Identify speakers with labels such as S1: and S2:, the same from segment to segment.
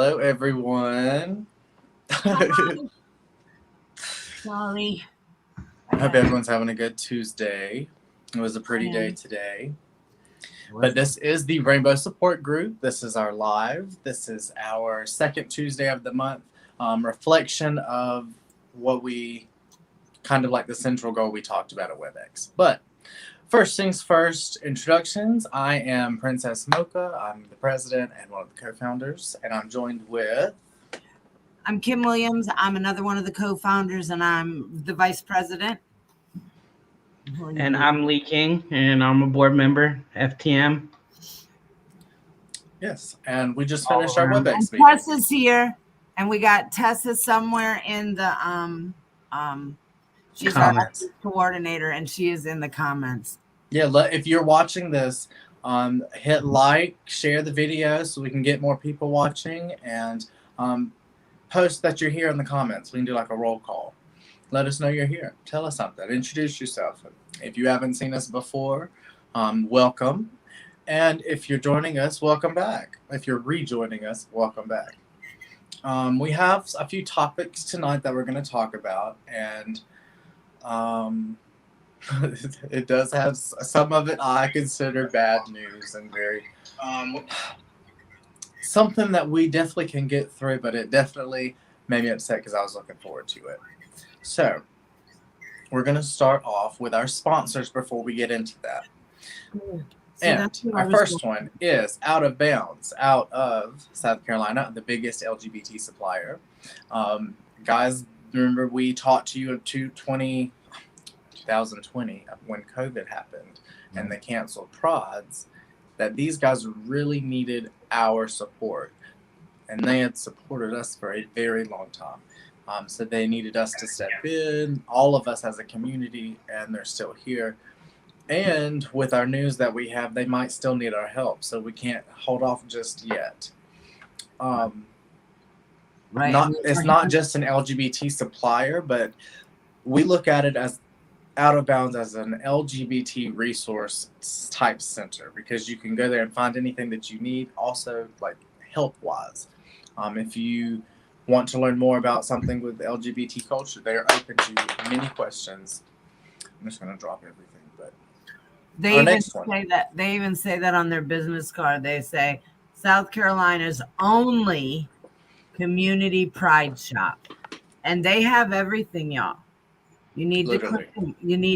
S1: Hello, everyone.
S2: Hi. Sorry.
S1: I hope everyone's having a good Tuesday. It was a pretty day today. But this is the Rainbow Support Group. This is our live. This is our second Tuesday of the month. Reflection of what we kind of like the central goal we talked about at Webex. But first things first, introductions. I am Princess Mocha. I'm the president and one of the co-founders, and I'm joined with.
S2: I'm Kim Williams. I'm another one of the co-founders, and I'm the vice president.
S3: And I'm Lee King, and I'm a board member, FTM.
S1: Yes, and we just finished our Webex meeting.
S2: Tessa's here, and we got Tessa somewhere in the she's
S1: comments.
S2: Our coordinator, and she is in the comments.
S1: Yeah, if you're watching this, hit like, share the video so we can get more people watching, and post that you're here in the comments. We can do like a roll call. Let us know you're here. Tell us something. Introduce yourself. If you haven't seen us before, welcome. And if you're joining us, welcome back. If you're rejoining us, welcome back. We have a few topics tonight that we're going to talk about, and it does have some of it I consider bad news and very something that we definitely can get through, but it definitely made me upset because I was looking forward to it. So we're going to start off with our sponsors before we get into that. And our first one is Out of Bounds, out of South Carolina, the biggest LGBT supplier. Guys, remember we talked to you in 2020 when COVID happened and they canceled prods, that these guys really needed our support. And they had supported us for a very long time. So they needed us to step in, all of us as a community, and they're still here. And with our news that we have, they might still need our help, so we can't hold off just yet. Right. It's not just an LGBT supplier, but we look at it as Out of Bounds as an LGBT resource type center, because you can go there and find anything that you need, also like help-wise. If you want to learn more about something with LGBT culture, they are open to many questions. I'm just going to drop everything.
S2: They even say that on their business card. They say South Carolina's only community pride shop, and they have everything, y'all. You need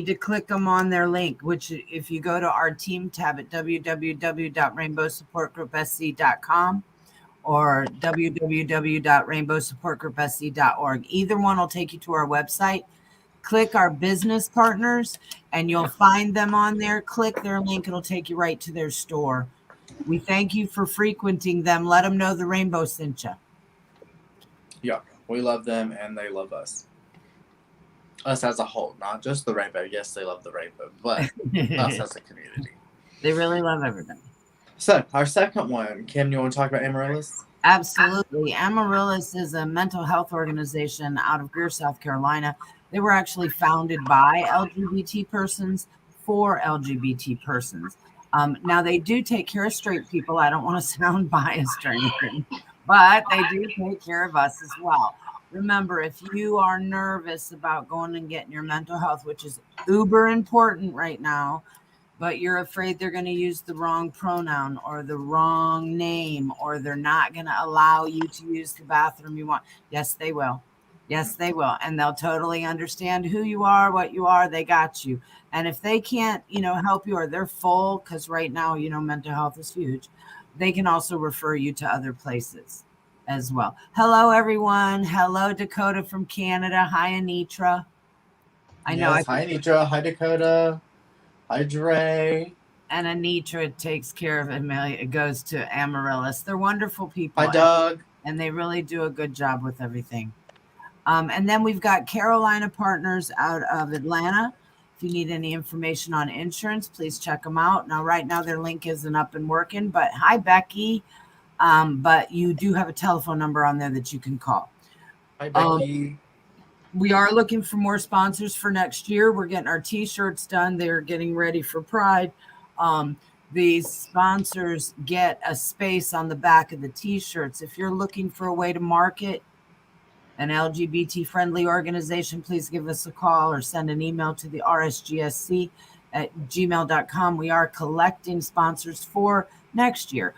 S2: to click them on their link, which if you go to our team tab at www.rainbowsupportgroupsc.com or www.rainbowsupportgroupsc.org, either one will take you to our website. Click our business partners and you'll find them on there. Click their link. It'll take you right to their store. We thank you for frequenting them. Let them know the Rainbow sent you.
S1: Yeah, we love them and they love us. Us as a whole, not just the Rainbow. Yes, they love the Rainbow, but us as a community.
S2: They really love everybody.
S1: So our second one, Kim, you want to talk about Amaryllis?
S2: Absolutely. Amaryllis is a mental health organization out of Greer, South Carolina. They were actually founded by LGBT persons for LGBT persons. Now, they do take care of straight people. I don't want to sound biased or anything, but they do take care of us as well. Remember, if you are nervous about going and getting your mental health, which is uber important right now, but you're afraid they're going to use the wrong pronoun or the wrong name, or they're not going to allow you to use the bathroom you want. Yes, they will. Yes, they will. And they'll totally understand who you are, what you are. They got you. And if they can't, help you, or they're full, because right now, mental health is huge, they can also refer you to other places as well. Hello, everyone. Hello, Dakota from Canada. Hi, Anitra.
S1: Hi, Anitra. Hi, Dakota. Hi, Dre.
S2: And Anitra takes care of Amelia. It goes to Amaryllis. They're wonderful people.
S1: Hi, Doug.
S2: And they really do a good job with everything. And then we've got Carolina Partners out of Atlanta. If you need any information on insurance, please check them out. Now, right now, their link isn't up and working. But hi, Becky. But you do have a telephone number on there that you can call.
S1: Hi, Becky.
S2: We are looking for more sponsors for next year. We're getting our T-shirts done. They're getting ready for Pride. these sponsors get a space on the back of the t-shirts. If you're looking for a way to market an LGBT friendly organization, please give us a call or send an email to the rsgsc@gmail.com. We are collecting sponsors for next year.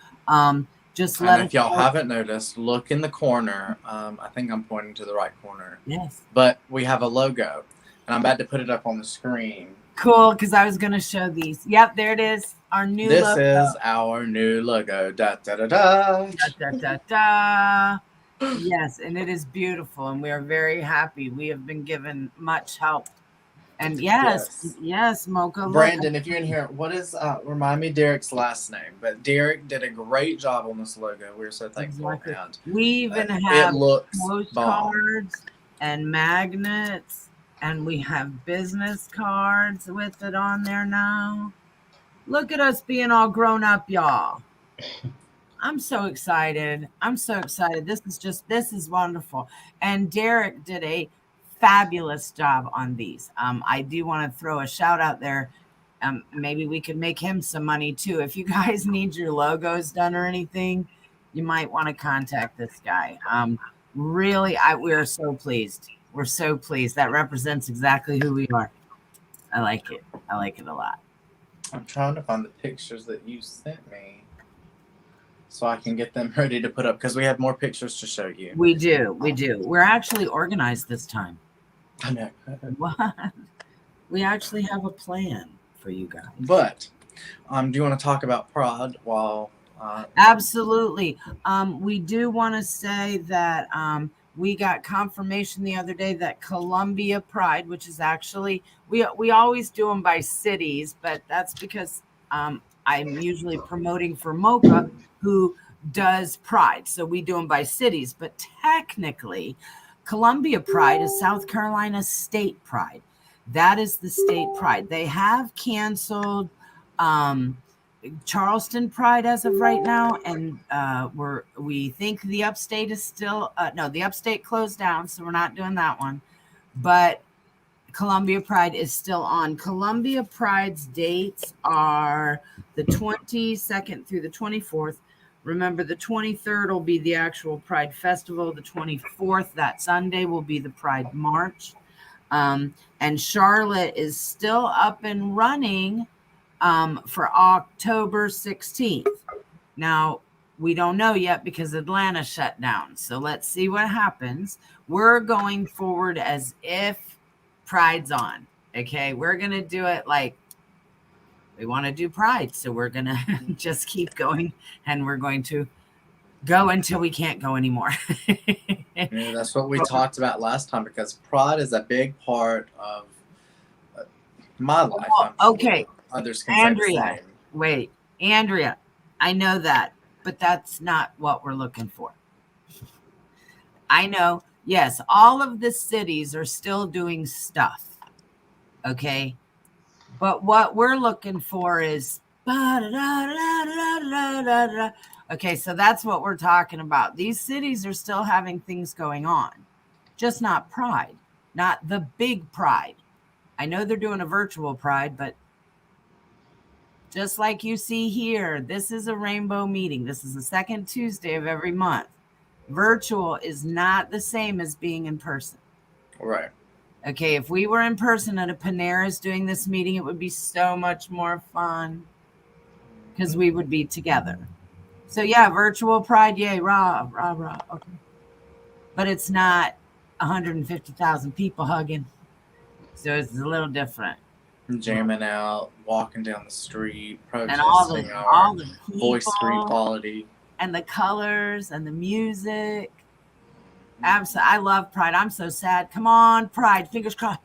S2: Just let us
S1: if y'all
S2: know.
S1: haven't noticed, look in the corner. I think I'm pointing to the right corner.
S2: Yes.
S1: But we have a logo, and I'm about to put it up on the screen.
S2: Cool, because I was going to show these. Yep, there it is. Our new logo.
S1: This is our new logo. Da da da da.
S2: Da, da, da. Yes, and it is beautiful, and we are very happy. We have been given much help. And yes, Mocha.
S1: Brandon, if you're in here, what is remind me Derek's last name? But Derek did a great job on this logo. We're so thankful.
S2: Exactly.
S1: And
S2: We even have postcards
S1: bomb.
S2: and magnets, and we have business cards with it on there now. Look at us being all grown up, y'all. I'm so excited. This is wonderful. And Derek did a fabulous job on these. I do want to throw a shout out there. Maybe we could make him some money too. If you guys need your logos done or anything, you might want to contact this guy. Really, we are so pleased. We're so pleased. That represents exactly who we are. I like it. I like it a lot.
S1: I'm trying to find the pictures that you sent me so I can get them ready to put up, because we have more pictures to show you.
S2: We do. We're actually organized this time.
S1: I know.
S2: What? We actually have a plan for you guys.
S1: But do you want to talk about Pride while
S2: Absolutely. We do want to say that we got confirmation the other day that Columbia Pride, which is actually we always do them by cities, but that's because I'm usually promoting for Mocha, who does Pride. So we do them by cities, but technically Columbia Pride is South Carolina State Pride. That is the state pride. They have canceled Charleston Pride as of right now, and we think the upstate is still the upstate closed down, so we're not doing that one. But Columbia Pride is still on. Columbia Pride's dates are the 22nd through the 24th. Remember, the 23rd will be the actual Pride Festival. The 24th, that Sunday, will be the Pride March. And Charlotte is still up and running for October 16th. Now, we don't know yet because Atlanta shut down. So let's see what happens. We're going forward as if Pride's on. Okay, we're going to do it like we want to do Pride. So we're going to just keep going, and we're going to go until we can't go anymore.
S1: Yeah, that's what we talked about last time, because Pride is a big part of my life.
S2: Okay.
S1: Others can
S2: Andrea,
S1: say the same.
S2: Wait, Andrea, I know that, but that's not what we're looking for. I know, yes, all of the cities are still doing stuff, okay? But what we're looking for is okay, so that's what we're talking about. These cities are still having things going on, just not Pride, not the big Pride. I know they're doing a virtual Pride, but just like you see here, this is a rainbow meeting. This is the second Tuesday of every month. Virtual is not the same as being in person.
S1: Right.
S2: Okay, if we were in person at a Panera's doing this meeting, it would be so much more fun because we would be together. So yeah, virtual Pride, yay, rah, rah, rah. Okay. But it's not 150,000 people hugging. So it's a little different.
S1: Jamming out, walking down the street, protesting
S2: and all the people,
S1: voice equality.
S2: And the colors and the music. Absolutely. I love Pride. I'm so sad. Come on, Pride. Fingers crossed.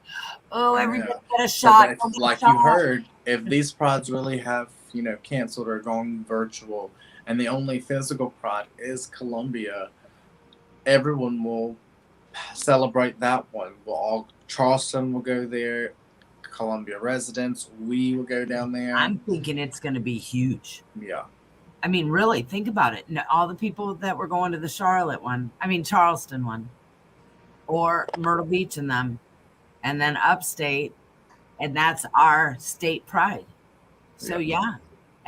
S2: Oh, everybody get a shot.
S1: Like you heard, if these Prides really have, canceled or gone virtual, and the only physical Pride is Columbia, everyone will celebrate that one. Charleston will go there. Columbia residents, we will go down there.
S2: I'm thinking it's going to be huge.
S1: Yeah.
S2: I mean, really, think about it. All the people that were going to the Charleston one, or Myrtle Beach and them, and then upstate, and that's our state Pride. So yeah.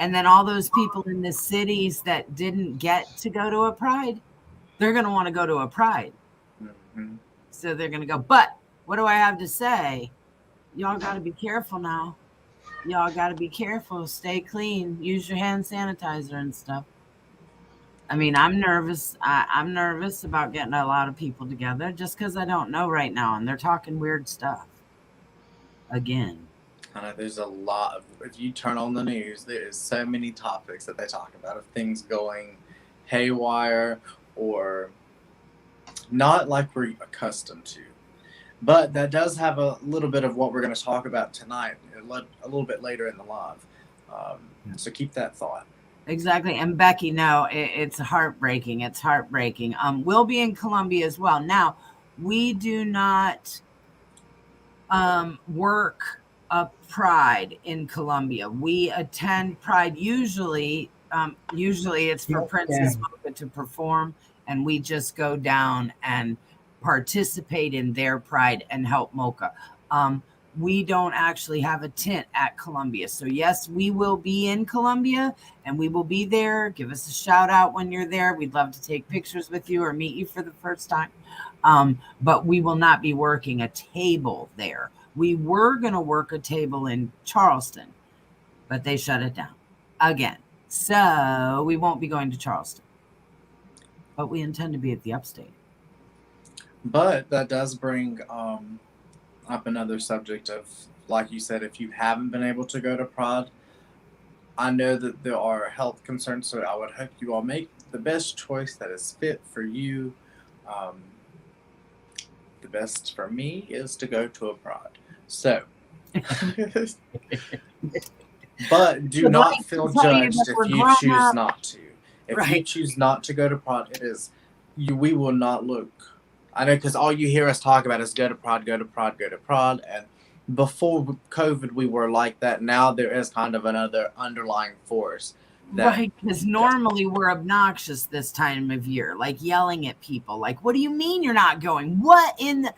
S2: And then all those people in the cities that didn't get to go to a Pride, they're going to want to go to a Pride.
S1: Mm-hmm.
S2: So they're going to go. But what do I have to say? Y'all got to be careful now. Y'all got to be careful. Stay clean. Use your hand sanitizer and stuff. I mean, I'm nervous. I'm nervous about getting a lot of people together just because I don't know right now. And they're talking weird stuff. Again.
S1: I know there's a lot of, if you turn on the news, there's so many topics that they talk about of things going haywire or not like we're accustomed to. But that does have a little bit of what we're going to talk about tonight, a little bit later in the live. So keep that thought.
S2: Exactly. And Becky, no, it's heartbreaking. It's heartbreaking. We'll be in Columbia as well. Now, we do not work a Pride in Columbia. We attend Pride usually it's for Princess Mocha to perform, and we just go down and participate in their Pride and help Mocha. We don't actually have a tent at Columbia. So yes, we will be in Columbia and we will be there. Give us a shout out when you're there. We'd love to take pictures with you or meet you for the first time. But we will not be working a table there. We were going to work a table in Charleston, but they shut it down again. So we won't be going to Charleston, but we intend to be at the Upstate.
S1: But that does bring up another subject of, like you said, if you haven't been able to go to Pride, I know that there are health concerns, so I would hope you all make the best choice that is fit for you. The best for me is to go to a Pride. So, but do not feel judged if you choose not to. If you choose not to go to Pride, it is we will not look. I know, because all you hear us talk about is go to Pride, go to Pride, go to Pride. And before COVID, we were like that. Now there is kind of another underlying force.
S2: Right, because normally we're obnoxious this time of year, like yelling at people. Like, what do you mean you're not going? What in the...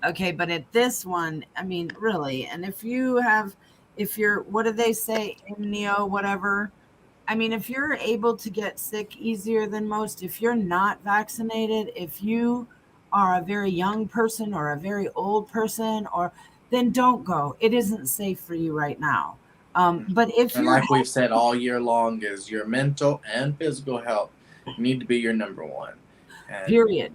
S2: Okay, but at this one, I mean, really. And if you're, what do they say, immunio, whatever? I mean, if you're able to get sick easier than most, if you're not vaccinated, if you are a very young person or a very old person, then don't go. It isn't safe for you right now. But if
S1: and like we've said all year long, is your mental and physical health need to be your number one. And
S2: period.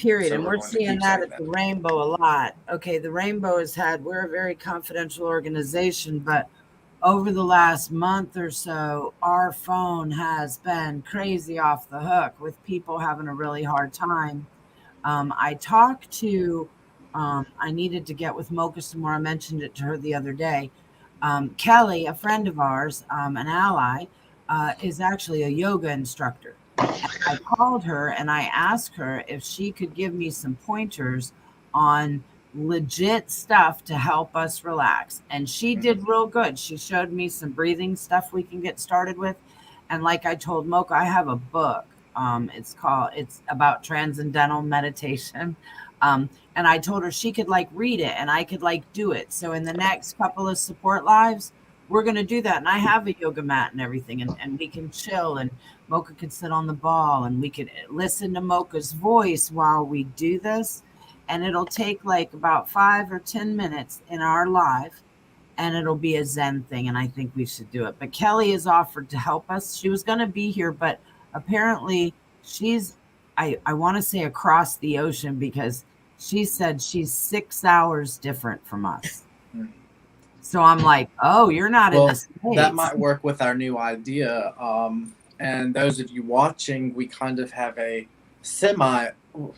S2: So and we're seeing that at
S1: that.
S2: the Rainbow a lot. Okay, the Rainbow we're a very confidential organization, but over the last month or so, our phone has been crazy off the hook with people having a really hard time. I talked to, I needed to get with Mocha some more. I mentioned it to her the other day. Kelly, a friend of ours, an ally, is actually a yoga instructor. And I called her and I asked her if she could give me some pointers on legit stuff to help us relax. And she did real good. She showed me some breathing stuff we can get started with. And like I told Mocha, I have a book. It's about transcendental meditation. And I told her she could read it and I could do it. So in the next couple of support lives, we're going to do that. And I have a yoga mat and everything, and we can chill, and Mocha could sit on the ball and we could listen to Mocha's voice while we do this. And it'll take about 5 or 10 minutes in our live, and it'll be a Zen thing. And I think we should do it. But Kelly has offered to help us. She was going to be here, but apparently she's, I want to say across the ocean, because she said she's 6 hours different from us. So I'm like, oh, you're not in the States.
S1: That might work with our new idea. And those of you watching, we kind of have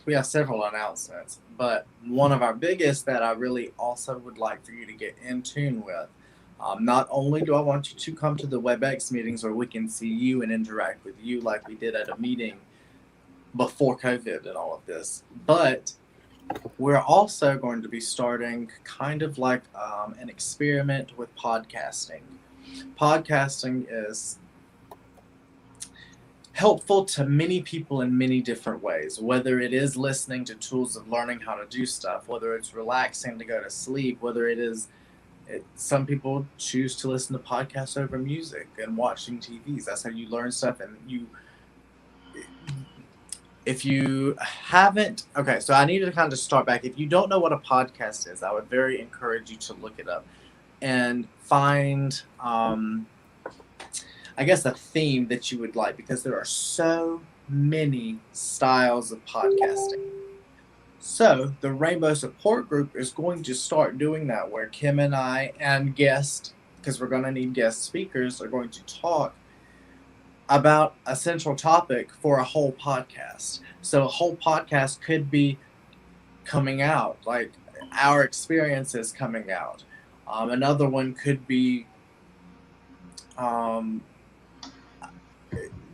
S1: we have several announcements, but one of our biggest that I really also would like for you to get in tune with. Not only do I want you to come to the Webex meetings where we can see you and interact with you like we did at a meeting before COVID and all of this, but we're also going to be starting kind of an experiment with podcasting. Podcasting is helpful to many people in many different ways, whether it is listening to tools of learning how to do stuff, whether it's relaxing to go to sleep, whether it is Some people choose to listen to podcasts over music and watching TVs. That's how you learn stuff. And if you haven't, okay, so I need to kind of start back. If you don't know what a podcast is, I would very encourage you to look it up and find, I guess, a theme that you would like, because there are so many styles of podcasting. So the Rainbow Support Group is going to start doing that, where Kim and I and guests, because we're going to need guest speakers, are going to talk about a central topic for a whole podcast. So a whole podcast could be coming out, like our experiences coming out. Another one could be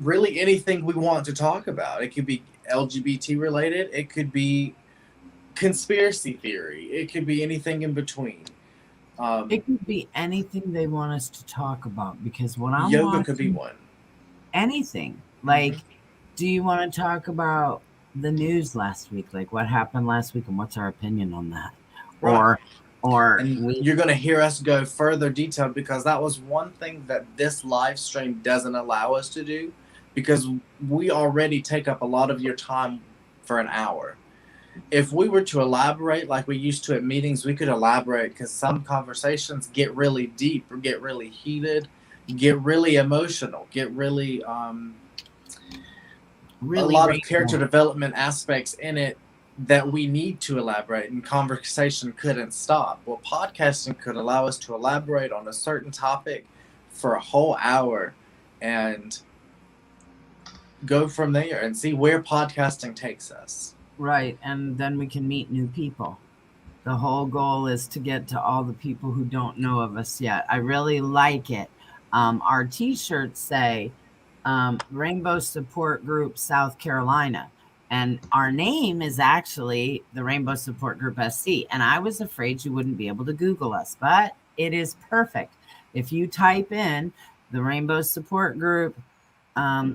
S1: really anything we want to talk about. It could be LGBT related. It could be conspiracy theory. It could be anything in between.
S2: It could be anything they want us to talk about, because when I'm
S1: yoga
S2: watching,
S1: could be one.
S2: Anything. Like, do you want to talk about the news last week? Like, what happened last week, and what's our opinion on that?
S1: Right.
S2: Or
S1: you're going to hear us go further detailed, because that was one thing that this live stream doesn't allow us to do, because we already take up a lot of your time for an hour. If we were to elaborate like we used to at meetings, we could elaborate, because some conversations get really deep or get really heated, get really emotional, get really
S2: really
S1: a lot of character development aspects in it that we need to elaborate, and conversation couldn't stop. Well, podcasting could allow us to elaborate on a certain topic for a whole hour and go from there and see where podcasting takes us.
S2: Right, and then we can meet new people. The whole goal is to get to all the people who don't know of us yet. I really like it. Our t-shirts say Rainbow Support Group South Carolina, and our name is actually the Rainbow Support Group SC. And I was afraid you wouldn't be able to Google us, but it is perfect. If you type in the Rainbow Support Group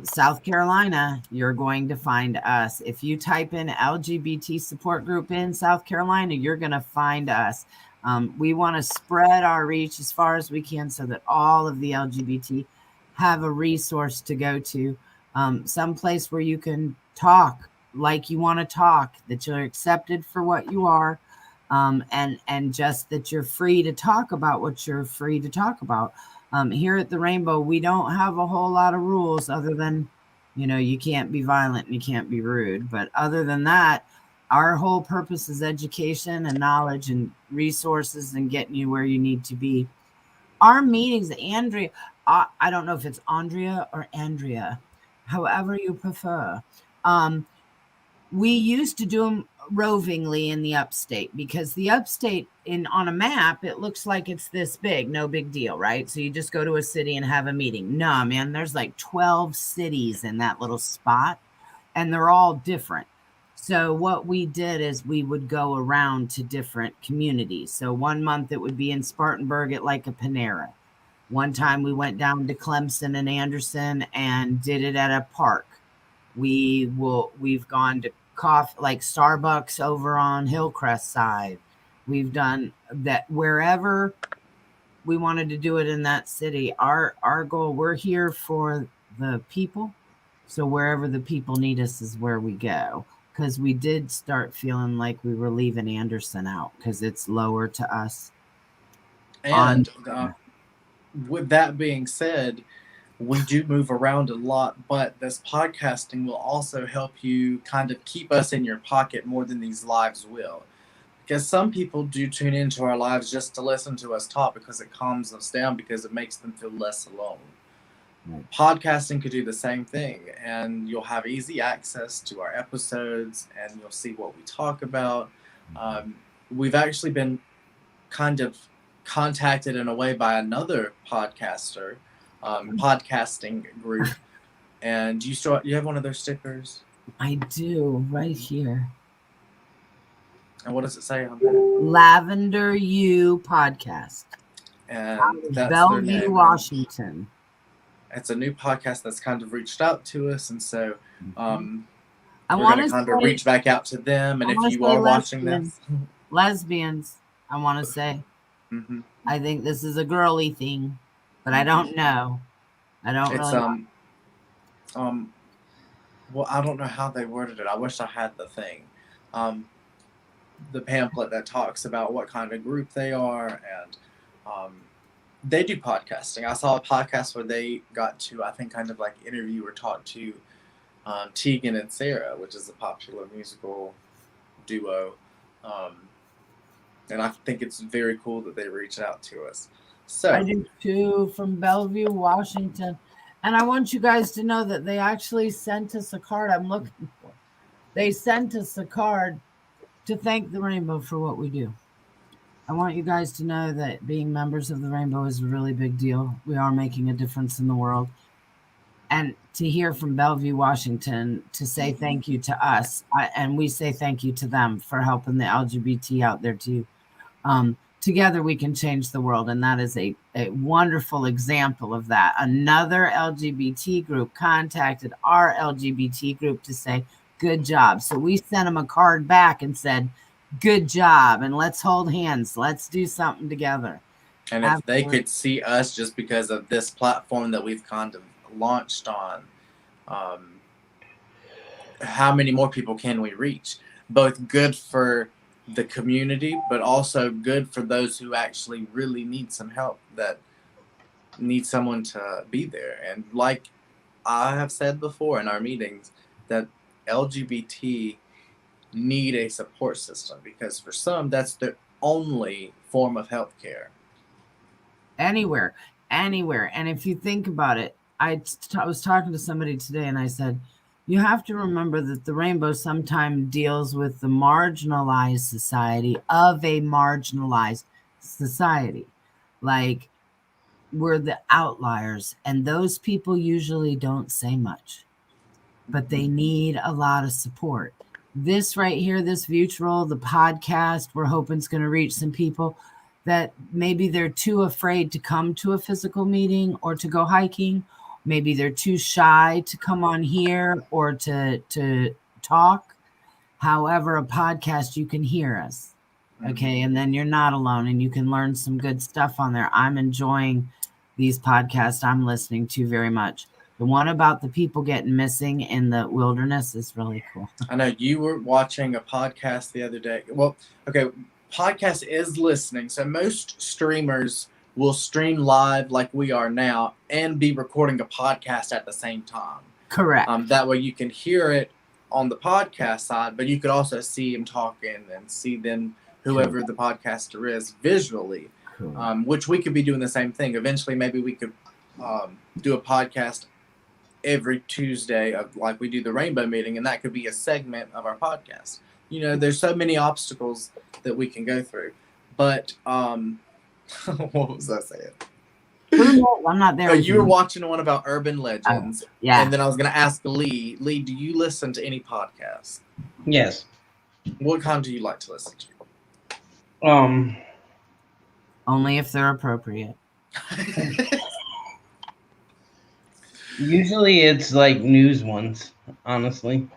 S2: South Carolina, you're going to find us. If you type in LGBT support group in South Carolina, you're going to find us. We want to spread our reach as far as we can, so that all of the LGBT have a resource to go to, some place where you can talk like you want to talk, that you're accepted for what you are, and just that you're free to talk about what you're free to talk about. Here at the Rainbow, we don't have a whole lot of rules, other than, you can't be violent and you can't be rude. But other than that, our whole purpose is education and knowledge and resources, and getting you where you need to be. Our meetings, Andrea, I don't know if it's Andrea or Andrea, however you prefer. We used to do them rovingly in the upstate, because the upstate on a map, it looks like it's this big, no big deal, right? So you just go to a city and have a meeting. No, man, there's like 12 cities in that little spot, and they're all different. So what we did is we would go around to different communities. So one month it would be in Spartanburg at like a Panera. One time we went down to Clemson and Anderson and did it at a park. We've gone to coffee, like Starbucks over on Hillcrest side. We've done that wherever we wanted to do it in that city. Our goal, we're here for the people. So wherever the people need us is where we go. Because we did start feeling like we were leaving Anderson out, because it's lower to us.
S1: And with that being said, we do move around a lot, but this podcasting will also help you kind of keep us in your pocket more than these lives will. Because some people do tune into our lives just to listen to us talk, because it calms us down, because it makes them feel less alone. Right. Podcasting could do the same thing, and you'll have easy access to our episodes, and you'll see what we talk about. We've actually been kind of contacted in a way by another podcasting group, and you have one of their stickers?
S2: I do, right here.
S1: And what does it say on there?
S2: Lavender U Podcast.
S1: And that's
S2: Bellevue,
S1: their name.
S2: Washington.
S1: It's a new podcast that's kind of reached out to us, and so we're going to kind of reach back out to them. And if you are watching this,
S2: lesbians, I want to say,
S1: Mm-hmm.
S2: I think this is a girly thing, but I don't know. I don't
S1: It's
S2: really know.
S1: well, I don't know how they worded it. I wish I had the thing. The pamphlet that talks about what kind of group they are, and they do podcasting. I saw a podcast where they got to, I think, kind of like interview or talk to Tegan and Sarah, which is a popular musical duo. And I think it's very cool that they reached out to us. So
S2: I do too, from Bellevue, Washington. And I want you guys to know that they actually sent us a card I'm looking for. They sent us a card to thank the Rainbow for what we do. I want you guys to know that being members of the Rainbow is a really big deal. We are making a difference in the world. And to hear from Bellevue, Washington, to say thank you to us, and we say thank you to them for helping the LGBT out there too. Together we can change the world, and that is a wonderful example of that. Another LGBT group contacted our LGBT group to say, good job. So we sent them a card back and said, good job, and let's hold hands. Let's do something together.
S1: And if they could see us just because of this platform that we've kind of launched on, how many more people can we reach? Both good for the community, but also good for those who actually really need some help, that need someone to be there. And like I have said before in our meetings, that LGBT need a support system, because for some, that's the only form of healthcare.
S2: Anywhere. And if you think about it, I was talking to somebody today and I said, you have to remember that the Rainbow sometimes deals with the marginalized society of a marginalized society. Like, we're the outliers, and those people usually don't say much, but they need a lot of support. This right here, this Vutural, the podcast, we're hoping it's going to reach some people that maybe they're too afraid to come to a physical meeting or to go hiking. Maybe they're too shy to come on here or to talk. However, a podcast, you can hear us. Okay. And then you're not alone, and you can learn some good stuff on there. I'm enjoying these podcasts I'm listening to very much. The one about the people getting missing in the wilderness is really cool.
S1: I know you were watching a podcast the other day. Well, okay, podcast is listening. So most streamers will stream live like we are now and be recording a podcast at the same time.
S2: Correct.
S1: That way you can hear it on the podcast side, but you could also see them talking and see them, whoever the podcaster is, visually, which we could be doing the same thing. Eventually, maybe we could do a podcast every Tuesday of like we do the Rainbow Meeting, and that could be a segment of our podcast. You know, there's so many obstacles that we can go through. But what was I saying?
S2: I'm not there.
S1: Oh, you were watching one about urban legends.
S2: Yeah.
S1: And then I was going to ask Lee. Lee, do you listen to any podcasts?
S3: Yes.
S1: What kind do you like to listen to?
S2: Only if they're appropriate.
S3: Usually it's like news ones, honestly.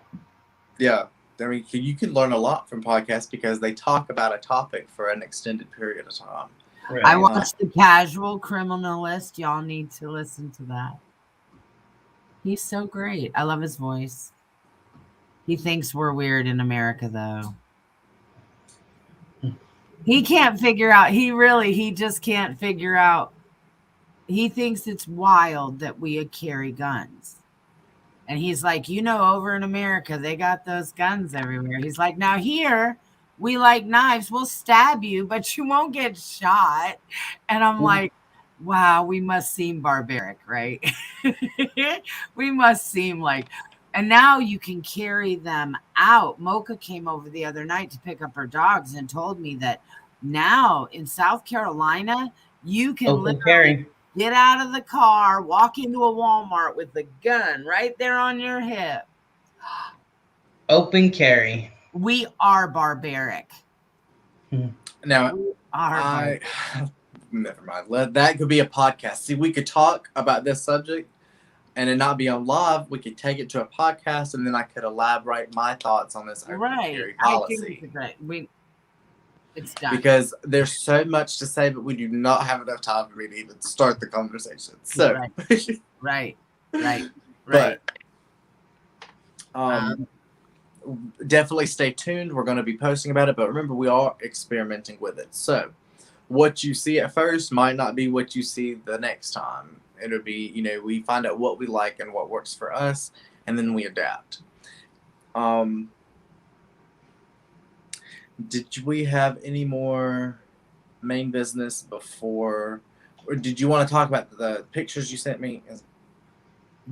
S1: Yeah. I mean, you can learn a lot from podcasts because they talk about a topic for an extended period of time.
S3: Right.
S2: I watched The Casual Criminalist. Y'all need to listen to that. He's so great. I love his voice. He thinks we're weird in America, though. He can't figure out. He just can't figure out. He thinks it's wild that we carry guns. And he's like, over in America, they got those guns everywhere. He's like, now here, we like knives. We'll stab you, but you won't get shot. And I'm like, wow, we must seem barbaric, right? We must seem like, and now you can carry them out. Mocha came over the other night to pick up her dogs and told me that now in South Carolina, you can literally get out of the car, walk into a Walmart with the gun right there on your hip.
S3: Open carry.
S2: We are barbaric.
S1: Now, never mind. That could be a podcast. See, we could talk about this subject and it not be on live. We could take it to a podcast, and then I could elaborate my thoughts on this open carry policy.
S2: It's done.
S1: Because there's so much to say, but we do not have enough time for me to even start the conversation. So,
S2: right. But
S1: definitely stay tuned. We're going to be posting about it, but remember, we are experimenting with it. So, what you see at first might not be what you see the next time. It'll be, we find out what we like and what works for us, and then we adapt. Did we have any more main business before, or did you want to talk about the pictures you sent me?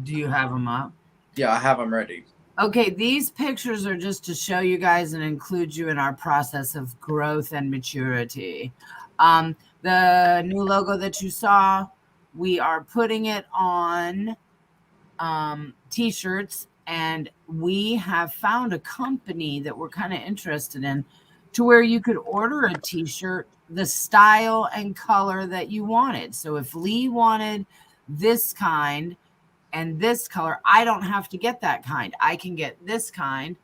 S2: Do you have them up?
S1: Yeah, I have them ready.
S2: Okay, these pictures are just to show you guys and include you in our process of growth and maturity. The new logo that you saw, we are putting it on t-shirts, and we have found a company that we're kind of interested in, to where you could order a t-shirt the style and color that you wanted. So if Lee wanted this kind and this color, I don't have to get that kind. I can get this kind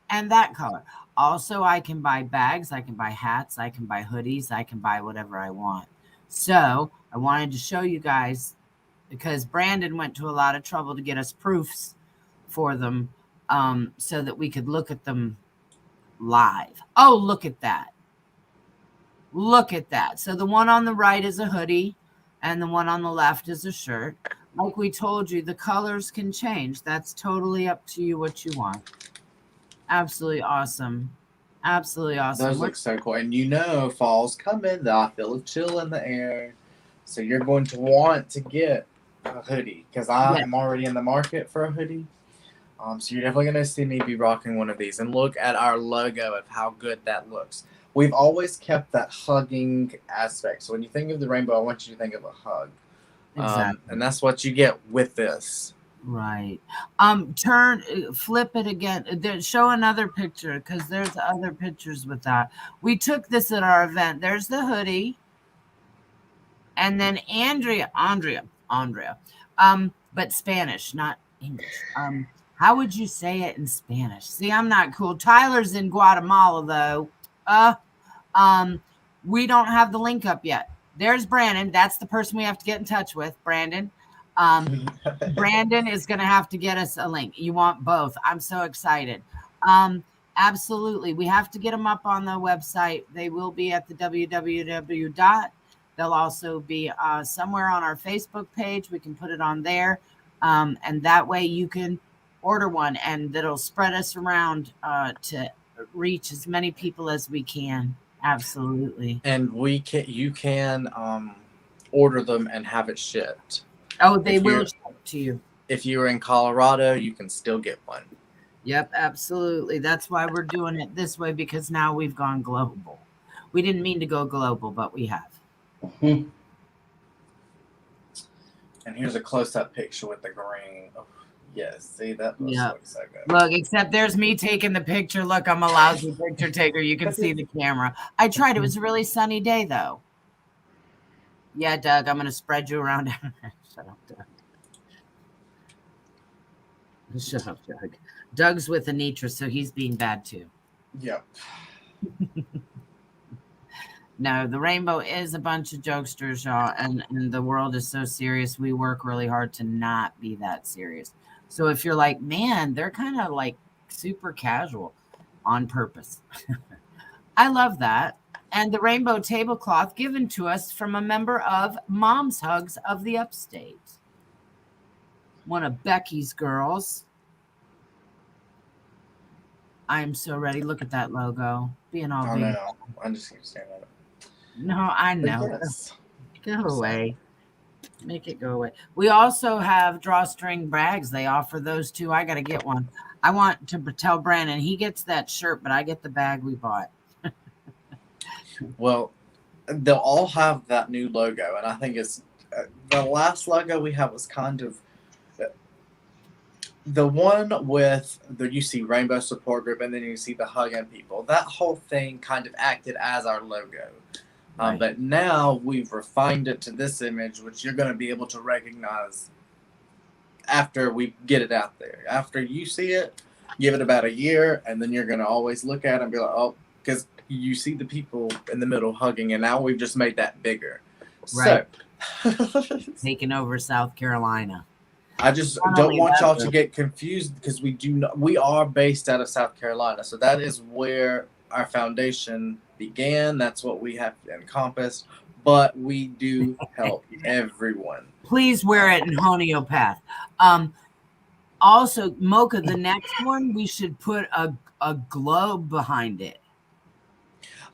S2: and that color. Also, I can buy bags, I can buy hats, I can buy hoodies, I can buy whatever I want. So I wanted to show you guys, because Brandon went to a lot of trouble to get us proofs for them, so that we could look at them live. Oh, look at that. Look at that. So the one on the right is a hoodie, and the one on the left is a shirt. Like we told you, the colors can change. That's totally up to you what you want. Absolutely awesome. Absolutely awesome.
S1: Those look so cool. And fall's coming. I feel a chill in the air. So you're going to want to get a hoodie, because I am already in the market for a hoodie. So you're definitely going to see me be rocking one of these. And look at our logo of how good that looks. We've always kept that hugging aspect. So when you think of the rainbow, I want you to think of a hug.
S2: Exactly.
S1: And that's what you get with this.
S2: Right. Flip it again. Show another picture, because there's other pictures with that. We took this at our event. There's the hoodie. And then Andrea, but Spanish, not English. How would you say it in Spanish? See, I'm not cool. Tyler's in Guatemala, though. We don't have the link up yet. There's Brandon. That's the person we have to get in touch with, Brandon. Brandon is going to have to get us a link. You want both. I'm so excited. Absolutely. We have to get them up on the website. They will be at the www. They'll also be somewhere on our Facebook page. We can put it on there. And that way you can order one, and that'll spread us around to reach as many people as we can. Absolutely.
S1: And you can order them and have it shipped.
S2: Oh, they will ship to you.
S1: If you're in Colorado, you can still get one.
S2: Yep, absolutely. That's why we're doing it this way, because now we've gone global. We didn't mean to go global, but we have.
S1: And here's a close-up picture with the green. Oh, yes, see, that looks so good.
S2: Look, except there's me taking the picture. Look, I'm a lousy picture taker. You can see the camera. I tried. It was a really sunny day, though. Yeah, Doug, I'm going to spread you around. Shut up, Doug. Shut up, Doug. Doug's with Anitra, so he's being bad, too.
S1: Yep.
S2: No, the rainbow is a bunch of jokesters, y'all, and the world is so serious. We work really hard to not be that serious. So if you're like, man, they're kind of like super casual, on purpose. I love that. And the rainbow tablecloth given to us from a member of Mom's Hugs of the Upstate. One of Becky's girls. I'm so ready. Look at that logo. Being all big.
S1: No, I'm just going to stand on it.
S2: No, I know.
S1: Yes.
S2: Go away. Make it go away. We also have drawstring bags. They offer those too. I got to get one. I want to tell Brandon he gets that shirt, but I get the bag we bought.
S1: Well, they'll all have that new logo, and I think it's the last logo we have was kind of the one with you see Rainbow Support Group, and then you see the hugging people. That whole thing kind of acted as our logo. Right. But now we've refined it to this image, which you're going to be able to recognize after we get it out there. After you see it, give it about a year, and then you're going to always look at it and be like, oh, because you see the people in the middle hugging, and now we've just made that bigger.
S2: Right.
S1: So
S2: Taking over South Carolina.
S1: I just don't want y'all to get confused because we are based out of South Carolina. So that is where our foundation began. That's what we have encompassed. But we do help everyone.
S2: Please wear it in homeopath. Also, Mocha, the next one, we should put a globe behind it.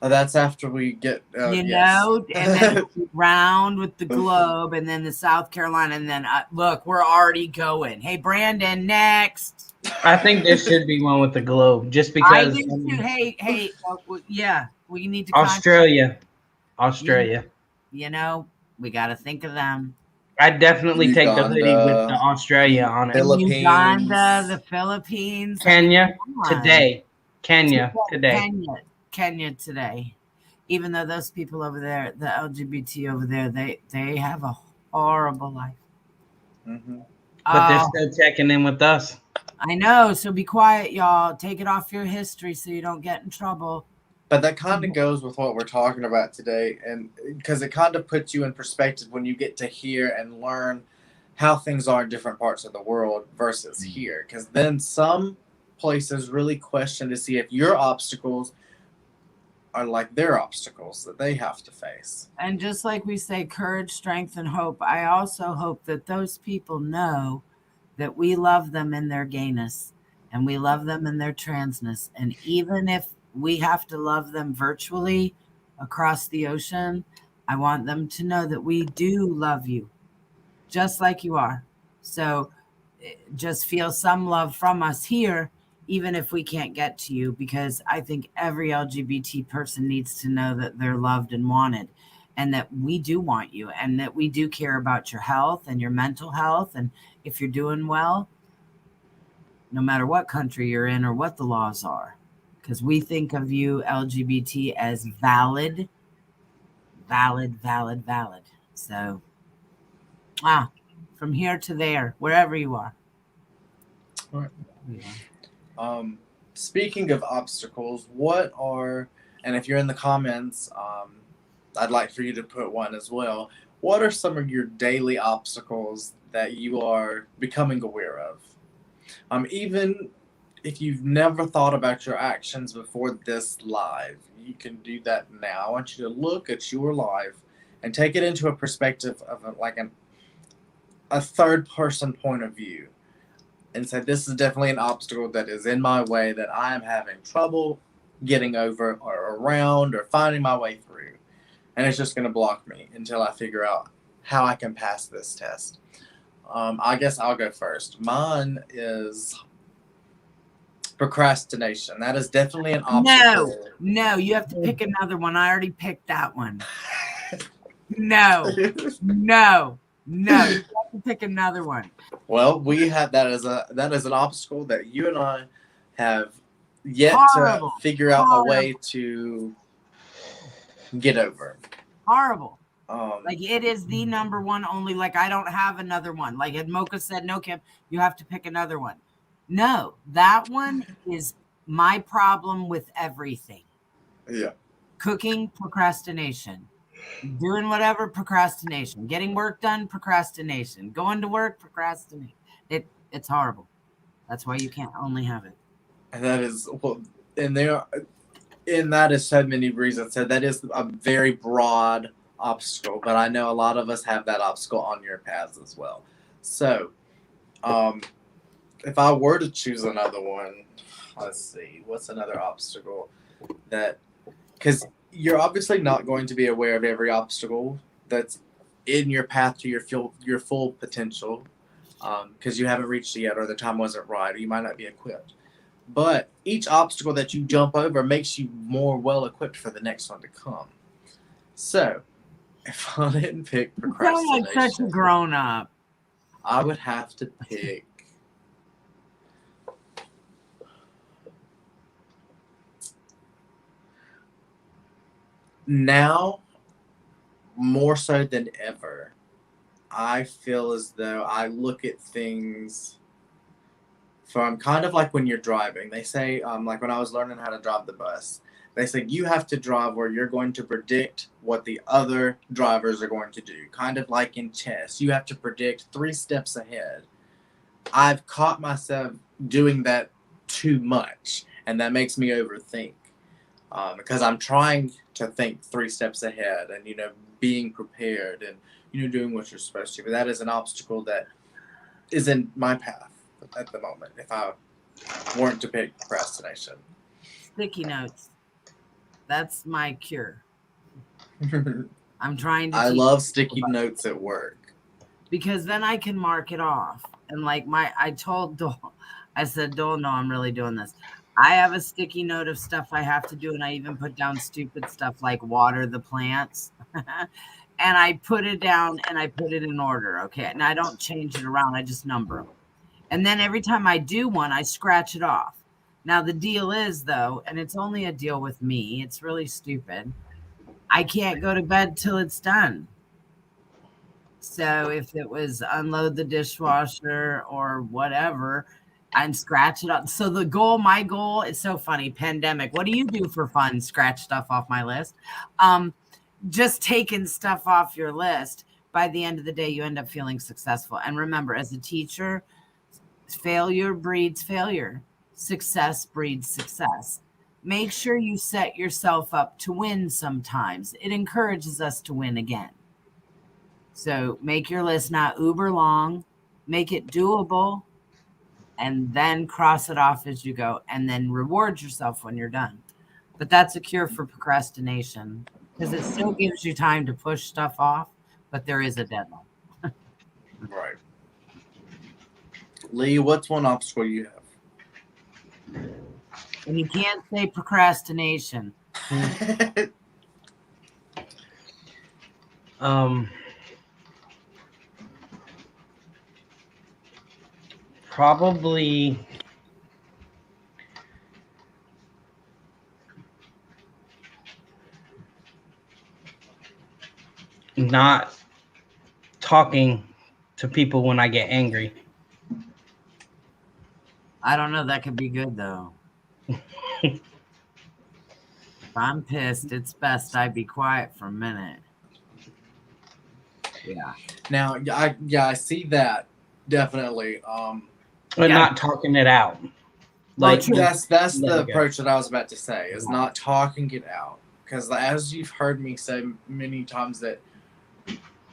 S1: That's after we get,
S2: you
S1: yes.
S2: know, and then round with the globe, and then the South Carolina, and then look, we're already going. Hey, Brandon, next.
S3: I think there should be one with the globe, just because.
S2: I do too. Hey, yeah, we need to.
S3: Australia.
S2: You know, we got to think of them.
S3: I definitely take the hoodie with the Australia on it.
S1: Philippines.
S2: Uganda, the Philippines,
S3: Kenya today. Kenya
S2: today. Even though those people over there, the LGBT over there, they have a horrible life.
S1: Mm-hmm.
S3: But they're still checking in with us.
S2: I know. So be quiet, y'all. Take it off your history so you don't get in trouble.
S1: But that kind of goes with what we're talking about today, and because it kind of puts you in perspective when you get to hear and learn how things are in different parts of the world versus here. Because then some places really question to see if your obstacles are like their obstacles that they have to face.
S2: And just like we say, courage, strength, and hope, I also hope that those people know that we love them in their gayness and we love them in their transness. And even if we have to love them virtually across the ocean, I want them to know that we do love you just like you are. So just feel some love from us here, even if we can't get to you, because I think every LGBT person needs to know that they're loved and wanted, and that we do want you, and that we do care about your health and your mental health. And if you're doing well, no matter what country you're in or what the laws are, because we think of you LGBT as valid. So, from here to there, wherever you are.
S1: All right. Speaking of obstacles, what are, and if you're in the comments, I'd like for you to put one as well. What are some of your daily obstacles that you are becoming aware of? Even if you've never thought about your actions before this live, you can do that now. I want you to look at your life and take it into a perspective of a third person point of view and say, this is definitely an obstacle that is in my way that I am having trouble getting over or around or finding my way through. And it's just going to block me until I figure out how I can pass this test. I guess I'll go first. Mine is procrastination. That is definitely an obstacle.
S2: No, you have to pick another one. I already picked that one. No, you have to pick another one.
S1: Well, we have that is an obstacle that you and I have yet to figure out a way to get over.
S2: Horrible. Like, it is the number one only. Like, I don't have another one. Like, as Mocha said, no, Kim, you have to pick another one. No, that one is my problem with everything.
S1: Yeah.
S2: Cooking, procrastination. Doing whatever, procrastination. Getting work done, procrastination. Going to work, procrastinate. It's horrible. That's why you can't only have it.
S1: And that is, well, and that is so many reasons. So that is a very broad obstacle, but I know a lot of us have that obstacle on your paths as well. So, if I were to choose another one, let's see, what's another obstacle that, because you're obviously not going to be aware of every obstacle that's in your path to your full potential, because you haven't reached it yet, or the time wasn't right, or you might not be equipped. But each obstacle that you jump over makes you more well equipped for the next one to come. So, if I didn't pick procrastination,
S2: you sound like such a grown up.
S1: I would have to pick. Now, more so than ever, I feel as though I look at things from kind of like when you're driving. They say, like when I was learning how to drive the bus, They say you have to drive where you're going to predict what the other drivers are going to do. Kind of like in chess, you have to predict 3 steps ahead. I've caught myself doing that too much, and that makes me overthink because I'm trying to think 3 steps ahead and, being prepared and, doing what you're supposed to. But that is an obstacle that is in my path at the moment if I weren't to pick procrastination.
S2: Sticky notes. That's my cure. I'm trying to
S1: I love sticky notes at work.
S2: Because then I can mark it off. And like I told Dole, I said, Dole, no, I'm really doing this. I have a sticky note of stuff I have to do, and I even put down stupid stuff like water the plants. And I put it down and I put it in order. Okay. And I don't change it around. I just number them. And then every time I do one, I scratch it off. Now, the deal is, though, and it's only a deal with me, it's really stupid. I can't go to bed till it's done. So if it was unload the dishwasher or whatever, and scratch it up. So my goal is so funny. Pandemic. What do you do for fun? Scratch stuff off my list. Just taking stuff off your list. By the end of the day, you end up feeling successful. And remember, as a teacher, failure breeds failure. Success breeds success. Make sure you set yourself up to win sometimes. It encourages us to win again. So make your list not uber long, make it doable, and then cross it off as you go, and then reward yourself when you're done. But that's a cure for procrastination because it still gives you time to push stuff off, but there is a deadline.
S1: Right. Lee, what's one obstacle you have?
S2: And you can't say procrastination.
S3: Probably not talking to people when I get angry.
S2: I don't know. That could be good, though. If I'm pissed, it's best I be quiet for a minute. Yeah.
S1: Now, I see that definitely.
S3: But not talking it out.
S1: Like that's the approach that I was about to say is not talking it out, because as you've heard me say many times that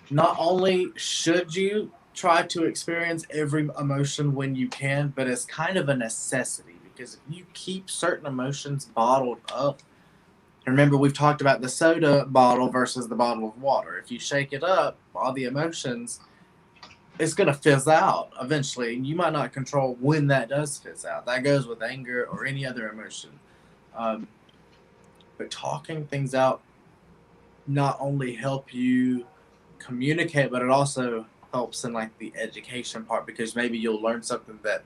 S1: not only should you try to experience every emotion when you can, but it's kind of a necessity, because if you keep certain emotions bottled up, remember we've talked about the soda bottle versus the bottle of water. If you shake it up, all the emotions, it's going to fizz out eventually. You might not control when that does fizz out. That goes with anger or any other emotion. But talking things out not only help you communicate, but it also helps in like the education part, because maybe you'll learn something that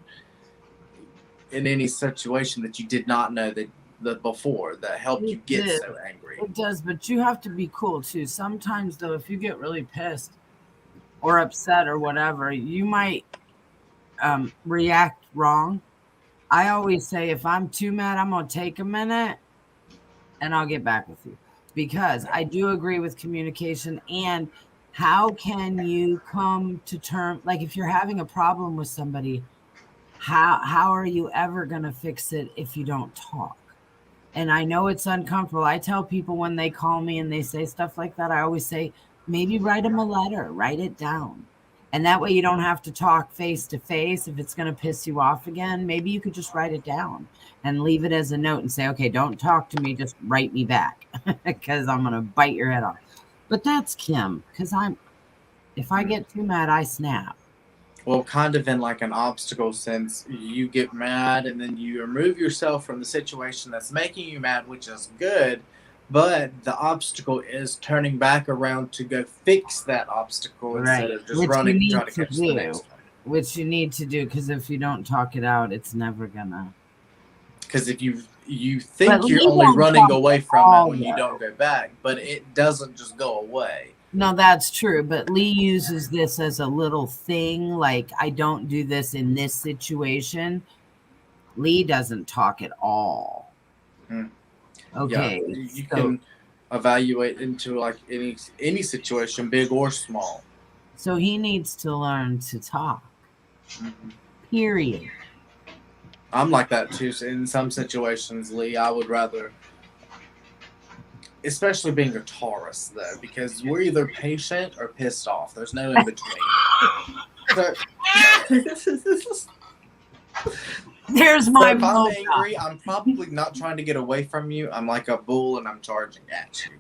S1: in any situation that you did not know that before that helped you get so angry.
S2: It does, but you have to be cool too. Sometimes though, if you get really pissed or upset or whatever, you might react wrong. I always say if I'm too mad, I'm going to take a minute and I'll get back with you, because I do agree with communication. And how can you come to terms, like if you're having a problem with somebody, how are you ever going to fix it if you don't talk? And I know it's uncomfortable. I tell people when they call me and they say stuff like that, I always say, maybe write them a letter, write it down. And that way you don't have to talk face to face. If it's going to piss you off again, maybe you could just write it down and leave it as a note and say, okay, don't talk to me, just write me back because I'm going to bite your head off. But that's Kim, because if I get too mad, I snap.
S1: Well, kind of in like an obstacle sense, you get mad and then you remove yourself from the situation that's making you mad, which is good. But the obstacle is turning back around to go fix that obstacle instead of just running and trying to catch the next one.
S2: Which you need to do, because if you don't talk it out, it's never gonna.
S1: Because if you think you're only running away from it when you don't go back, but it doesn't just go away.
S2: No, that's true. But Lee uses this as a little thing. Like, I don't do this in this situation. Lee doesn't talk at all. Okay.
S1: Yeah, you
S2: so,
S1: can evaluate into like any situation, big or small.
S2: so he needs to learn to talk.
S1: Mm-hmm.
S2: Period.
S1: I'm like that too. So in some situations, Lee, I would rather, especially being a Taurus, though, because we're either patient or pissed off. There's no in between. So,
S2: There's
S1: so
S2: my
S1: if I'm
S2: mocha.
S1: angry, I'm probably not trying to get away from you. I'm like a bull and I'm charging at you.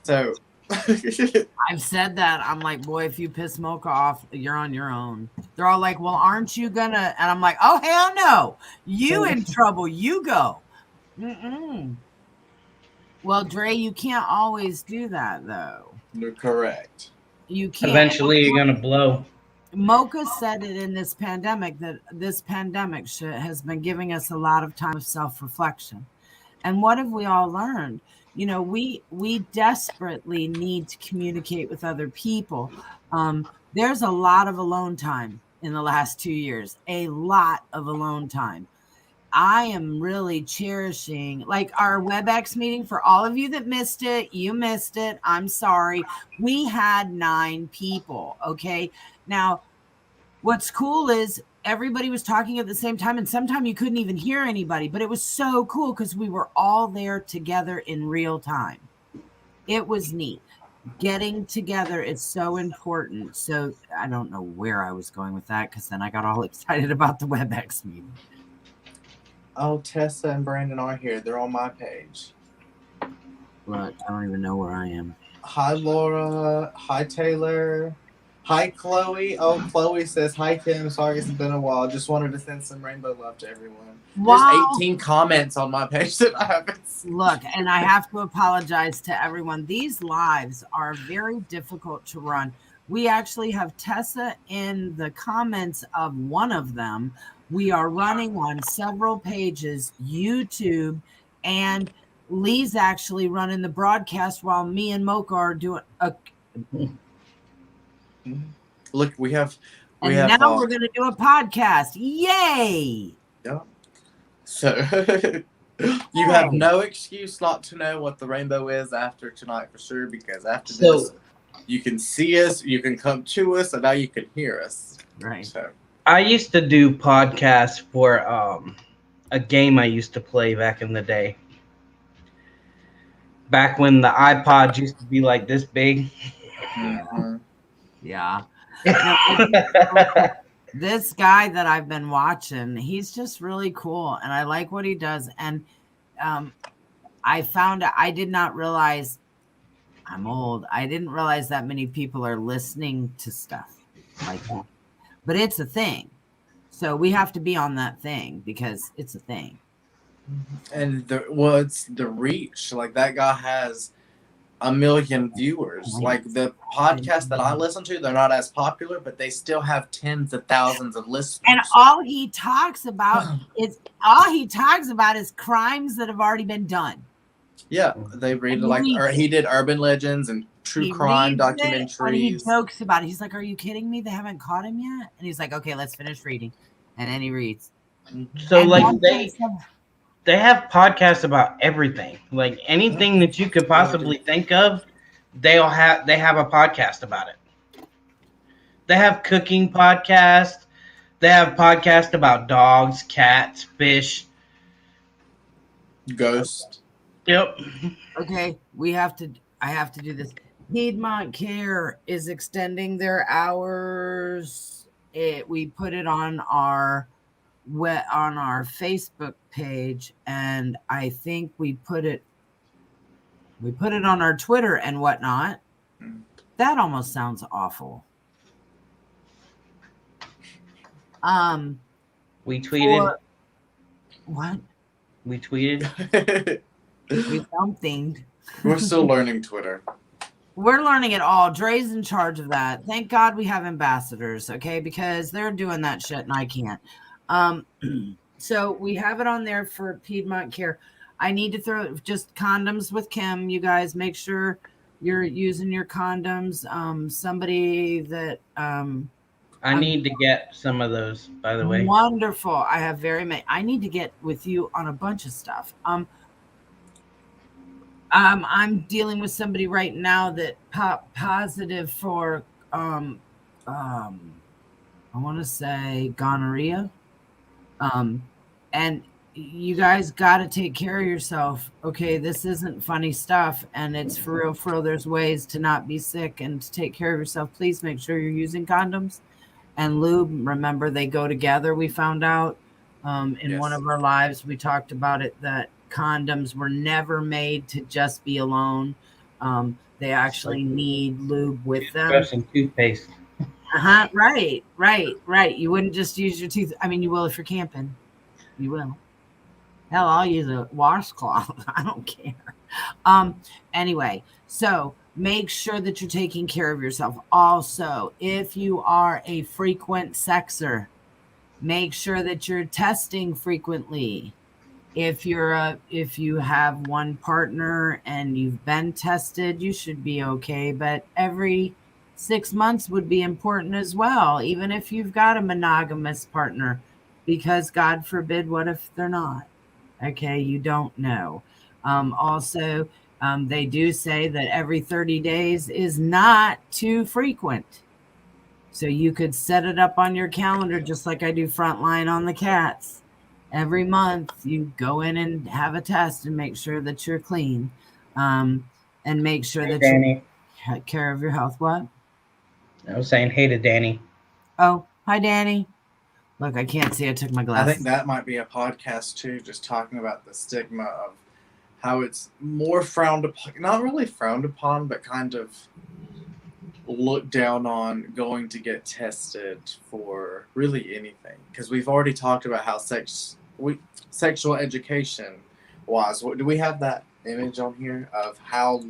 S1: So
S2: I've said that. I'm like, boy, if you piss Mocha off, you're on your own. They're all like, well, aren't you gonna? And I'm like, oh, hell no. You in trouble. You go. Mm-mm. Well, Dre, you can't always do that, though.
S1: you're correct.
S2: You can't.
S3: Eventually, you're gonna blow.
S2: Mocha said it in this pandemic that this pandemic has been giving us a lot of time of self-reflection. And what have we all learned? You know, we desperately need to communicate with other people. There's a lot of alone time in the last 2 years, a lot of alone time. I am really cherishing like our Webex meeting. For all of you that missed it, you missed it. I'm sorry. We had 9 people. Okay. Now, what's cool is everybody was talking at the same time, and sometimes you couldn't even hear anybody, but it was so cool because we were all there together in real time. It was neat. Getting together is so important. So I don't know where I was going with that because then I got all excited about the Webex meeting.
S1: Oh, Tessa and Brandon are here. They're on my page.
S2: But I don't even know where I am.
S1: Hi, Laura. Hi, Taylor. Hi, Chloe. Oh, Chloe says, hi, Kim. Sorry it's been a while. Just wanted to send some rainbow love to everyone.
S2: Wow.
S1: There's 18 comments on my page that I haven't seen.
S2: Look, and I have to apologize to everyone. These lives are very difficult to run. We actually have Tessa in the comments of one of them. We are running on several pages, YouTube, and Lee's actually running the broadcast while me and Mocha are doing a.
S1: Look, we have.
S2: Now we're going to do a podcast. Yay!
S1: Yeah. So you have no excuse not to know what the rainbow is after tonight for sure, because after this, you can see us, you can come to us, and now you can hear us.
S2: Right.
S1: So.
S3: I used to do podcasts for a game I used to play back in the day. Back when the iPods used to be like this big.
S1: Mm-hmm.
S2: Yeah. This guy that I've been watching, he's just really cool, and I like what he does. And I found out, I did not realize, I'm old, I didn't realize that many people are listening to stuff like that. But it's a thing. So we have to be on that thing because it's a thing.
S1: And it's the reach. Like, that guy has 1 million viewers. Like, the podcast that I listen to, they're not as popular, but they still have tens of thousands of listeners.
S2: And all he talks about is crimes that have already been done.
S1: Yeah, they read he did urban legends and true crime documentaries.
S2: And he jokes about it. He's like, "Are you kidding me? They haven't caught him yet." And he's like, "Okay, let's finish reading." And then he reads.
S3: So they have podcasts about everything, like anything that you could possibly think of. They have a podcast about it. They have cooking podcasts. They have podcasts about dogs, cats, fish,
S1: ghosts.
S3: Yep.
S2: Okay, I have to do this. Piedmont Care is extending their hours. We put it on our Facebook page, and I think we put it on our Twitter and whatnot. That almost sounds awful.
S3: We tweeted.
S2: What?
S3: We tweeted.
S2: We something.
S1: We're still learning Twitter.
S2: We're learning it all. Dre's in charge of that. Thank God we have ambassadors, okay? Because they're doing that shit and I can't. So we have it on there for Piedmont Care. I need to throw just condoms with Kim. You guys make sure you're using your condoms. Somebody that
S3: I need to get some of those, by the way.
S2: Wonderful. I have very many. I need to get with you on a bunch of stuff. I'm dealing with somebody right now that popped positive for I want to say gonorrhea. And you guys got to take care of yourself. Okay, this isn't funny stuff, and it's for real. For real, there's ways to not be sick and to take care of yourself. Please make sure you're using condoms and lube. Remember, they go together. We found out in one of our lives, we talked about it, that condoms were never made to just be alone. They actually need lube with them.
S3: Brushing toothpaste.
S2: Right. You wouldn't just use your tooth. I mean, you will if you're camping. You will. Hell, I'll use a washcloth. I don't care. Anyway, so make sure that you're taking care of yourself. Also, if you are a frequent sexer, make sure that you're testing frequently. If you have one partner and you've been tested, you should be okay. But every 6 months would be important as well, even if you've got a monogamous partner, because God forbid, what if they're not? Okay, you don't know. Also, they do say that every 30 days is not too frequent. So you could set it up on your calendar, just like I do Frontline on the cats. Every month, you go in and have a test and make sure that you're clean, and make sure that you take care of your health. What?
S3: I was saying hey to Danny.
S2: Oh, hi, Danny. Look, I can't see. I took my glasses.
S1: I think that might be a podcast too, just talking about the stigma of how it's more frowned upon, not really frowned upon, but kind of looked down on going to get tested for really anything. Because we've already talked about how sexual education was. Do we have that image on here of how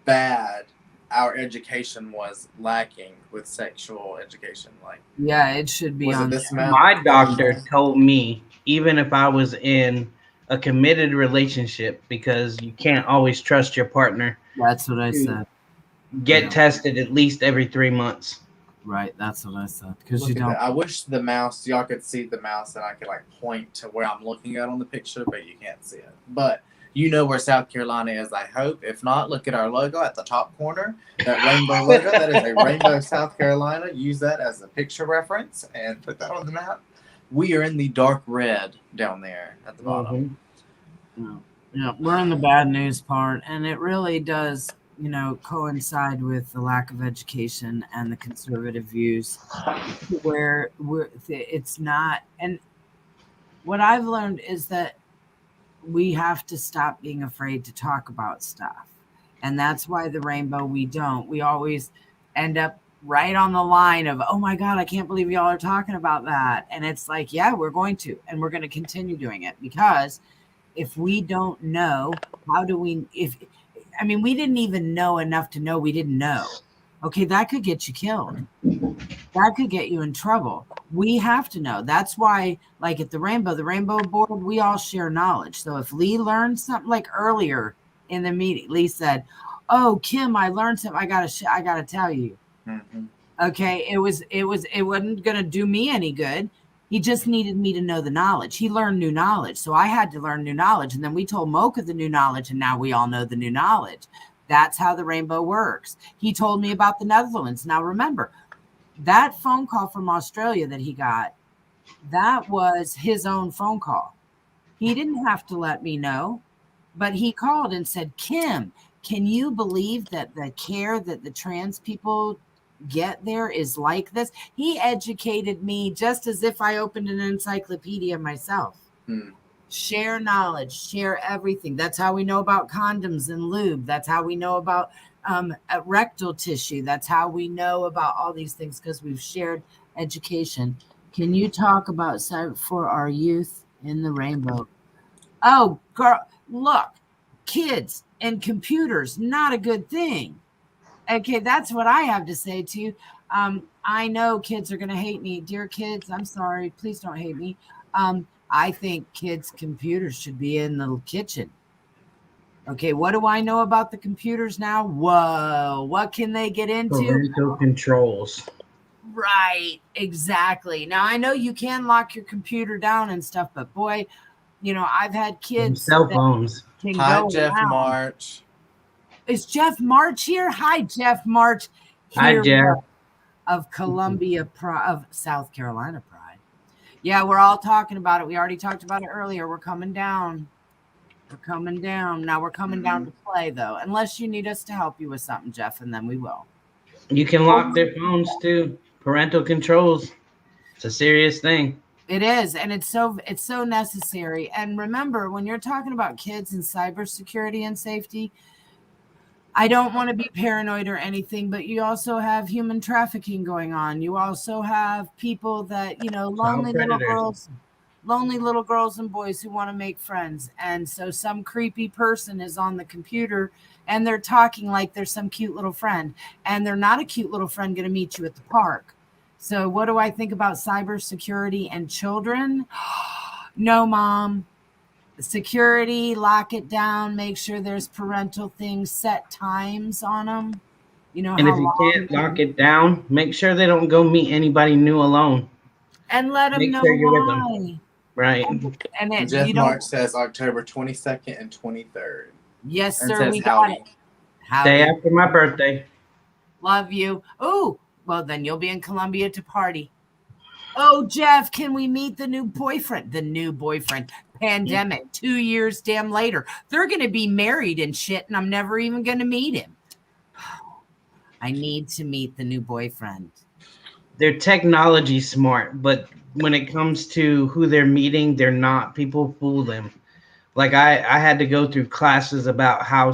S1: bad our education was lacking with sexual education? Like,
S2: yeah, it should be on
S1: this.
S3: My doctor told me, even if I was in a committed relationship, because you can't always trust your partner.
S2: That's what I said.
S3: Get tested at least every 3 months.
S2: Right, that's what I said. Because you don't.
S1: I wish the mouse, y'all could see the mouse, and I could like point to where I'm looking at on the picture, but you can't see it. But you know where South Carolina is, I hope. If not, look at our logo at the top corner. That rainbow logo, that is a rainbow South Carolina. Use that as a picture reference and put that on the map. We are in the dark red down there at the bottom.
S2: Yeah, we're in the bad news part, and it really does, coincide with the lack of education and the conservative views, where it's not. And what I've learned is that we have to stop being afraid to talk about stuff. And that's why the rainbow, we always end up right on the line of, oh my God, I can't believe y'all are talking about that. And it's like, yeah, we're going to, and we're going to continue doing it, because if we don't know, how do we, we didn't even know enough to know we didn't know. Okay, that could get you killed. That could get you in trouble. We have to know. That's why, like at the Rainbow Board, we all share knowledge. So if Lee learned something, like earlier in the meeting, Lee said, "Oh, Kim, I learned something. I gotta tell you."
S1: Mm-hmm.
S2: Okay, it wasn't gonna do me any good. He just needed me to know the knowledge. He learned new knowledge, so I had to learn new knowledge, and then we told Mocha the new knowledge, and now we all know the new knowledge. That's how the rainbow works. He told me about the Netherlands. Now remember, that phone call from Australia that he got, that was his own phone call. He didn't have to let me know, but he called and said, "Kim, can you believe that the care that the trans people get there is like this?" He educated me just as if I opened an encyclopedia myself. Share knowledge, share everything. That's how we know about condoms and lube. That's how we know about rectal tissue. That's how we know about all these things, because we've shared education. Can you talk about for our youth in the rainbow? Oh, girl, look, kids and computers, not a good thing. Okay, that's what I have to say to you. I know kids are going to hate me. Dear kids, I'm sorry. Please don't hate me. I think kids' computers should be in the kitchen. Okay, what do I know about the computers now? Whoa, what can they get into?
S3: Parental controls.
S2: Right, exactly. Now, I know you can lock your computer down and stuff, but boy, I've had kids.
S3: Cell phones.
S2: can
S1: Hi,
S2: go
S1: Jeff
S2: around.
S1: March.
S2: Is Jeff March here? Hi, Jeff March.
S3: Hi, Jeff.
S2: Of Columbia of South Carolina Pride. Yeah, we're all talking about it. We already talked about it earlier. We're coming down. We're coming down. Now we're coming down to play, though. Unless you need us to help you with something, Jeff, and then we will.
S3: You can lock their phones too. Parental controls. It's a serious thing.
S2: It is, and it's so necessary. And remember, when you're talking about kids and cybersecurity and safety, I don't want to be paranoid or anything, but you also have human trafficking going on. You also have people that, lonely little girls and boys who want to make friends. And so some creepy person is on the computer and they're talking like they're some cute little friend, and they're not a cute little friend going to meet you at the park. So what do I think about cybersecurity and children? No, Mom. Security, lock it down, make sure there's parental things, set times on them.
S3: And if you can't lock it down, make sure they don't go meet anybody new alone.
S2: And let them know
S3: sure you're with
S2: why.
S3: them. Right.
S2: And
S1: Jeff March says October 22nd and 23rd.
S2: Yes,
S1: and
S2: sir.
S1: Says
S2: we got it.
S3: Howdy. Day after my birthday.
S2: Love you. Oh, well, then you'll be in Columbia to party. Oh, Jeff, can we meet the new boyfriend? The new boyfriend. Pandemic. 2 years damn later. They're going to be married and shit, and I'm never even going to meet him. I need to meet the new boyfriend.
S3: They're technology smart, but when it comes to who they're meeting, they're not. People fool them. Like I had to go through classes about how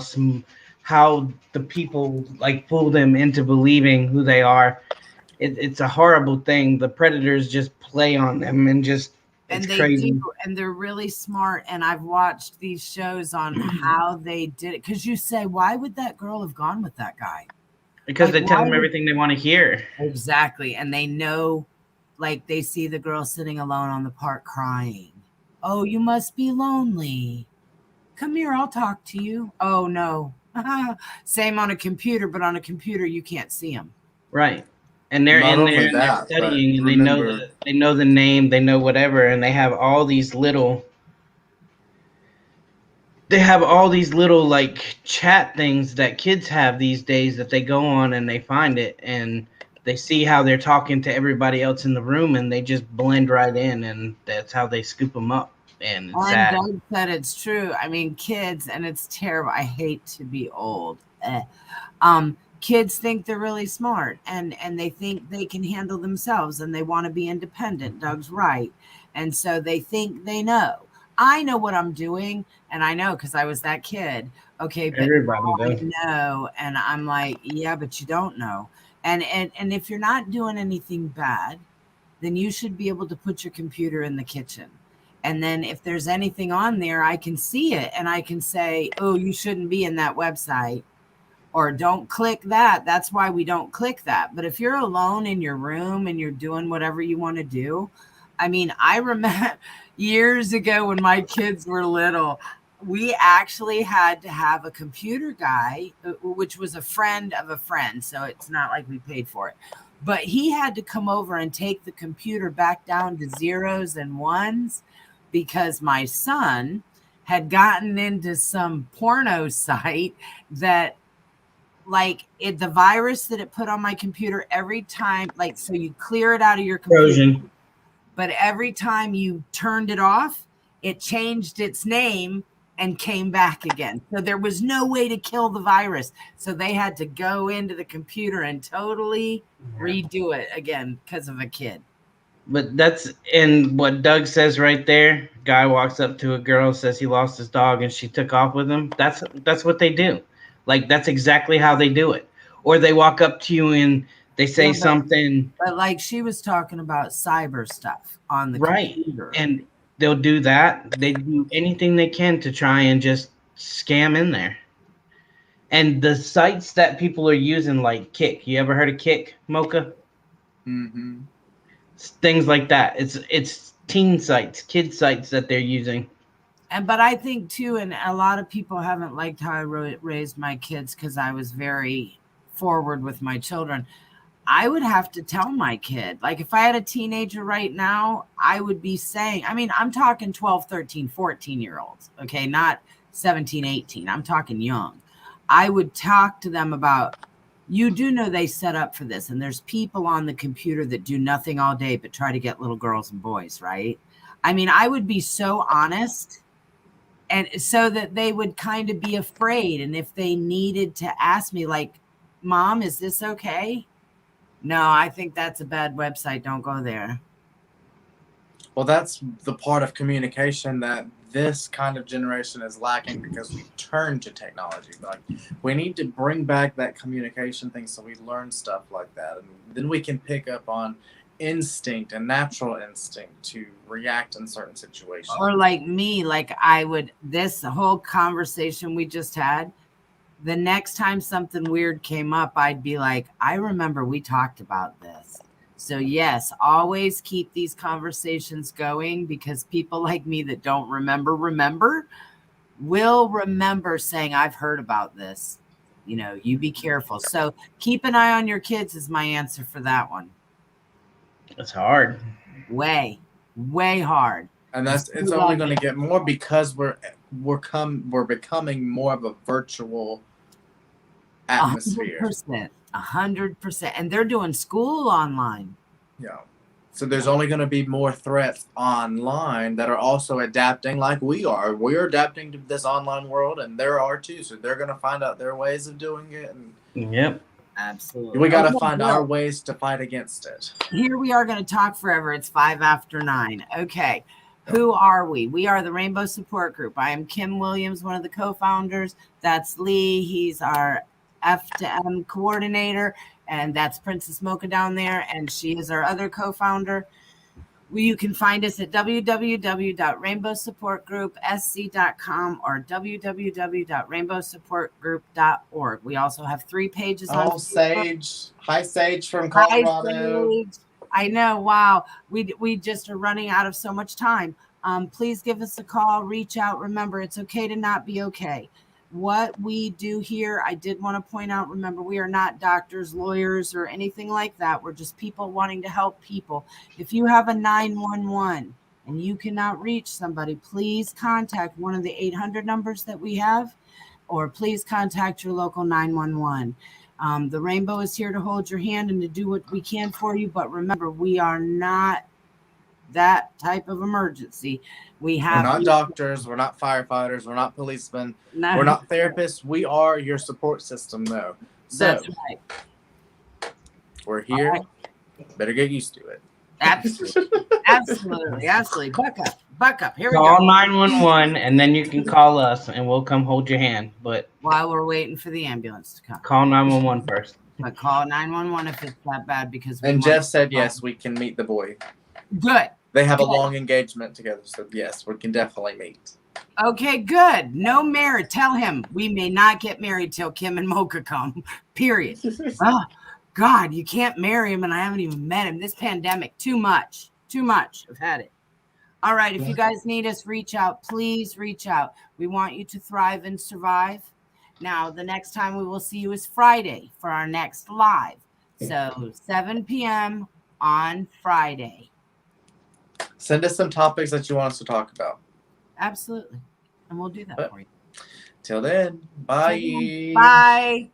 S3: the people like fool them into believing who they are. It's a horrible thing. The predators just play on them and just it's crazy.
S2: And they're really smart. And I've watched these shows on how they did it. Because you say, why would that girl have gone with that guy?
S3: Because they tell them everything they want to hear.
S2: Exactly. And they know, like they see the girl sitting alone on the park crying. Oh, you must be lonely. Come here, I'll talk to you. Oh, no. Same on a computer, but on a computer, you can't see them.
S3: Right. And they're in there and they're studying and they know the name, they know whatever, and they have all these little like chat things that kids have these days that they go on and they find it and they see how they're talking to everybody else in the room and they just blend right in, and that's how they scoop them up. And it's sad.
S2: Doug said it's true. I mean, kids, and it's terrible. I hate to be old. Kids think they're really smart and they think they can handle themselves and they want to be independent. Doug's right. And so they think they know. I know what I'm doing, and I know because I was that kid. Okay, but
S3: everybody does.
S2: I know, and I'm like, yeah, but you don't know. And if you're not doing anything bad, then you should be able to put your computer in the kitchen. And then if there's anything on there, I can see it and I can say, oh, you shouldn't be in that website, or don't click that. That's why we don't click that. But if you're alone in your room and you're doing whatever you want to do, I mean, I remember years ago when my kids were little, we actually had to have a computer guy, which was a friend of a friend. So it's not like we paid for it. But he had to come over and take the computer back down to zeros and ones because my son had gotten into some porno site that, like, the virus that it put on my computer every time, like, so you clear it out of your computer.
S3: Trojan.
S2: But every time you turned it off, it changed its name and came back again. So there was no way to kill the virus. So they had to go into the computer and totally redo it again because of a kid.
S3: But that's in what Doug says right there. Guy walks up to a girl, says he lost his dog and she took off with him. That's what they do. Like, that's exactly how they do it. Or they walk up to you and they say something.
S2: But like she was talking about cyber stuff on the computer.
S3: And they'll do that. They do anything they can to try and just scam in there. And the sites that people are using, like Kick. You ever heard of Kick, Mocha?
S1: Mm-hmm.
S3: Things like that. It's teen sites, kid sites that they're using.
S2: But I think too, and a lot of people haven't liked how I raised my kids because I was very forward with my children. I would have to tell my kid, like if I had a teenager right now, I would be saying, I mean, I'm talking 12, 13, 14-year-olds, okay? Not 17, 18. I'm talking young. I would talk to them about, you do know they set up for this, and there's people on the computer that do nothing all day but try to get little girls and boys, right? I mean, I would be so honest, and so that they would kind of be afraid. And if they needed to ask me, like, Mom, is this okay? No, I think that's a bad website. Don't go there.
S1: Well, that's the part of communication that this kind of generation is lacking because we turn to technology. Like, we need to bring back that communication thing so we learn stuff like that. And then we can pick up on instinct and natural instinct to react in certain situations.
S2: Or like me, like I would, this whole conversation we just had, the next time something weird came up, I'd be like, I remember we talked about this. So yes, always keep these conversations going, because people like me that don't remember will remember saying, I've heard about this. You know, you be careful. So keep an eye on your kids is my answer for that one.
S3: It's hard.
S2: Way hard.
S1: And it's only going to get more because we're becoming more of a virtual atmosphere.
S2: 100%. And they're doing school online.
S1: Yeah. So there's only going to be more threats online that are also adapting like we are. We're adapting to this online world, and there are too. So they're going to find out their ways of doing it. And
S3: yep.
S2: Absolutely.
S1: We got to find our ways to fight against it.
S2: Here we are going to talk forever. It's 5 after 9. Okay. Who are we? We are the Rainbow Support Group. I am Kim Williams, one of the co-founders. That's Lee. He's our F2M coordinator. And that's Princess Mocha down there. And she is our other co-founder. You can find us at www.rainbowsupportgroupsc.com or www.rainbowsupportgroup.org. We also have 3 pages on
S1: Sage. Hi, Sage from Colorado.
S2: Hi, Sage. I know. Wow. We just are running out of so much time. Please give us a call. Reach out. Remember, it's okay to not be okay. What we do here, I did want to point out, remember, we are not doctors, lawyers, or anything like that. We're just people wanting to help people. If you have a 911 and you cannot reach somebody, please contact one of the 800 numbers that we have, or please contact your local 911. The Rainbow is here to hold your hand and to do what we can for you. But remember, we are not that type of emergency. We're
S1: not doctors, we're not firefighters, we're not policemen, we're not therapists. We are your support system, though. So,
S2: that's right.
S1: We're here. Right. Better get used to it.
S2: Absolutely. Buck up. Here we go.
S3: Call 911, and then you can call us, and we'll come hold your hand. But
S2: while we're waiting for the ambulance to come,
S3: call 911 first.
S2: But call 911 if it's that bad, because.
S1: And Jeff said yes, we can meet the boy.
S2: Good.
S1: They have a long engagement together, so yes, we can definitely meet.
S2: Okay, good. No marriage. Tell him we may not get married till Kim and Mocha come. Period. Oh, God, you can't marry him, and I haven't even met him. This pandemic, too much. I've had it. All right, if you guys need us, reach out. Please reach out. We want you to thrive and survive. Now, the next time we will see you is Friday for our next live. So 7 p.m. on Friday.
S1: Send us some topics that you want us to talk about.
S2: Absolutely. And we'll do that for you.
S1: Till then, bye.
S2: Bye.